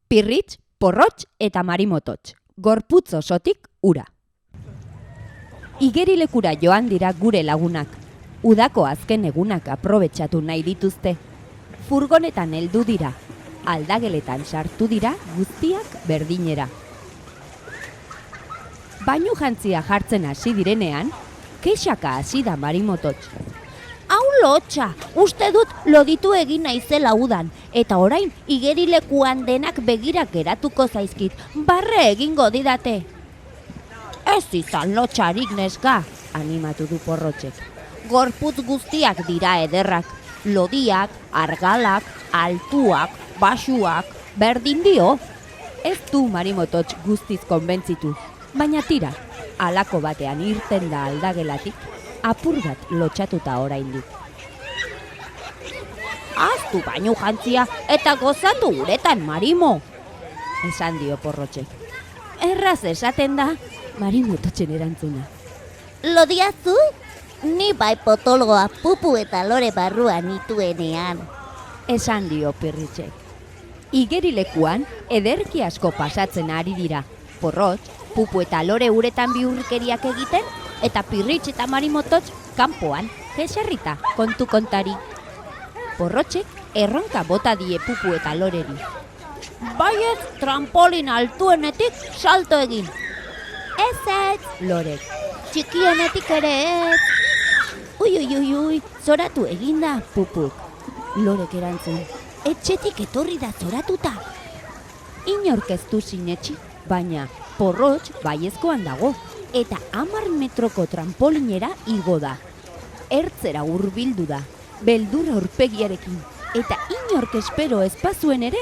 Pirritx, porrotx eta marimototx, gorputz osotik ura. Igerilekura joan dira gure lagunak. Udako azken egunak aprobetxatu nahi dituzte. Furgonetan heldu dira, aldageletan sartu dira guztiak berdinera. Bainu jantzia jartzen hasi direnean, kexaka hasi da marimototx. Hau lotxa, uste dut loditu egin naizela udan, eta orain igerilekuan denak begirak geratuko zaizkit, barre egingo didate. Ez izan lotxarik neska, animatu du porrotxek. Gorputz guztiak dira ederrak, lodiak, argalak, altuak, baxuak, berdin dio. Ez du marimototx guztiz konbentzitu, baina tira, halako batean irten da aldagelatik, apur bat lotxatuta oraindik. Aztu bainu jantzia eta gozatu uretan, marimo, esan dio porrotxek. Erraz esaten da, marimototxen erantzuna. Lodiazu? Ni bai potoloa pupu eta lore barruan nituenean, esan dio Pirritxek. Igerilekuan ederki asko pasatzen ari dira. Porrotx, pupu eta lore uretan bihurrikeriak egiten, eta Pirritx eta marimototx kanpoan, jeserrita, kontu kontari. Porrotxek erronka bota die pupu eta loreri. Baiet trampolin altuenetik salto egin. Ez, Lorek. txikienetik ere ez. Ui, zoratu eginda, pupuk. Lorek erantzun. Etxetik etorri da zoratuta. Inork ez du sinetxi, baina porrotx baiezkoan dago, eta 10 metroko trampolinera igo da. Ertzera hurbildu da, beldurra aurpegiarekin, eta inork espero ez bazuen ere,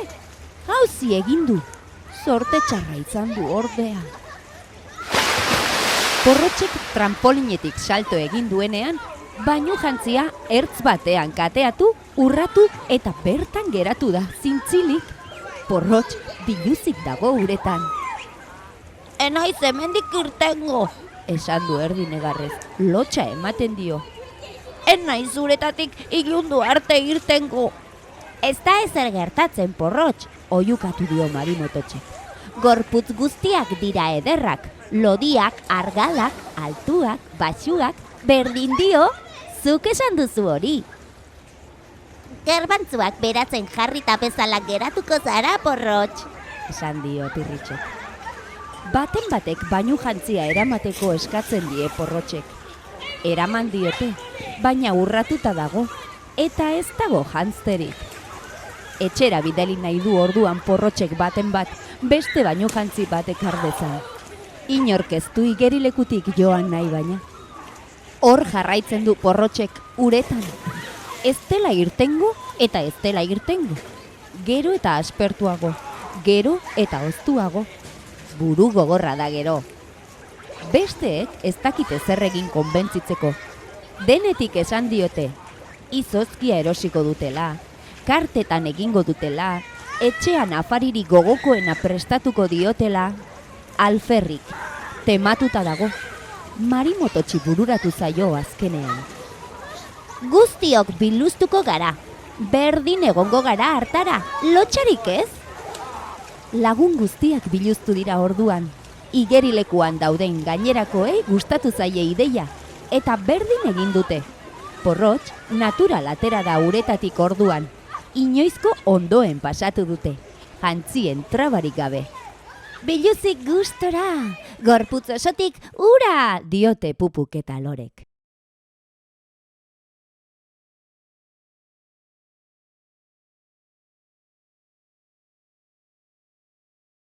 jauzi egin du. Zorte txarra izan du ordea. Porrotxek trampolinetik salto egin duenean, bainu jantzia ertz batean kateatu, urratu eta bertan geratu da, zintzilik. Porrotx biluzik dago uretan. Enaiz hemendik irtengo, Esan du erdi negarrez, lotxa ematen dio. enaiz uretatik ilundu arte irtengo. Ez da ezer gertatzen, porrotx, oiukatu dio marimototxek. Gorputz guztiak dira ederrak, lodiak, argalak, altuak, baxuak, berdin dio, zuk esan duzu hori. Gerbantzuak beratzen jarrita bezala geratuko zara, porrotx. Esan dio Pirritxek. Baten batek bainu jantzia eramateko eskatzen die porrotxek. Eraman diote, baina urratuta dago, eta ez dago jantzterik. Etxera bidali nahi du orduan porrotxek baten bat, beste bainu jantzi batek ardezan. Inork ez du igerilekutik joan nahi baina. Hor jarraitzen du porrotxek uretan. Ez dela irtengo eta ez dela irtengo. Gero eta aspertuago, gero eta oztuago. Buru gogorra da gero. Besteek ez dakite zer egin konbentzitzeko. Denetik esan diote, izozkia erosiko dutela, kartetan egingo dutela, etxean afaririk gogokoena prestatuko diotela, alferrik, tematuta dago. Marimototxi bururatu zaio azkenean. Guztiok biluztuko gara. Berdin egongo gara hartara, lotxarik ez? Lagun guztiak biluztu dira orduan. Igerilekuan dauden gainerakoei gustatu zaie ideia, eta berdin egin dute. Porrotx natural atera da uretatik orduan. Inoizko ondoen pasatu dute, jantzien trabarik gabe. Biluzik gustora, gorputz osotik ura, diote pupuk eta lorek.